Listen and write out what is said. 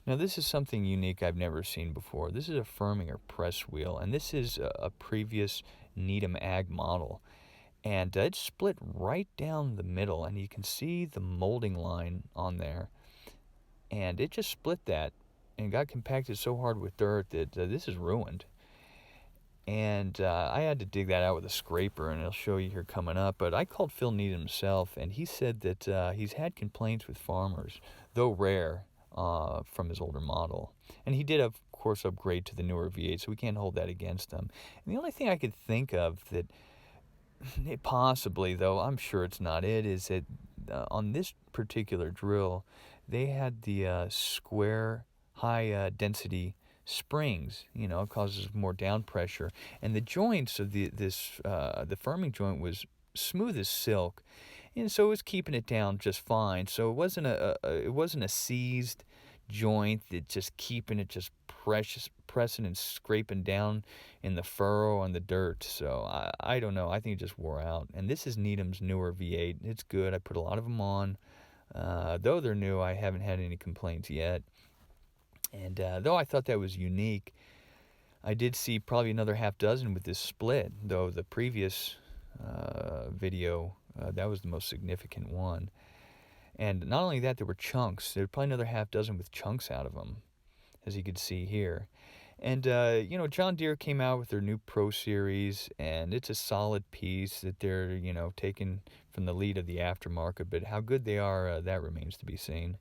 Now this is something unique I've never seen before. This is a firming or press wheel, and this is a previous Needham Ag model. And it's split right down the middle, and you can see the molding line on there. And it just split that and got compacted so hard with dirt that this is ruined. And I had to dig that out with a scraper, and I'll show you here coming up. But I called Phil Needham himself, and he said that he's had complaints with farmers, though rare, from his older model. And he did, of course, upgrade to the newer V8, so we can't hold that against him. And the only thing I could think of that possibly, though I'm sure it's not it, is that on this particular drill, they had the square high density springs. It causes more down pressure, and the joints of the firming joint was smooth as silk, and so it was keeping it down just fine. So it wasn't a seized joint that just keeping it just pressing and scraping down in the furrow on the dirt. So I don't know. I think it just wore out. And this is Needham's newer V8. It's good. I put a lot of them on. Though they're new, I haven't had any complaints yet. And though I thought that was unique, I did see probably another half dozen with this split, though the previous video, that was the most significant one. And not only that, there were chunks. There were probably another half dozen with chunks out of them, as you can see here. And, John Deere came out with their new Pro Series, and it's a solid piece that they're, taking from the lead of the aftermarket. But how good they are, that remains to be seen.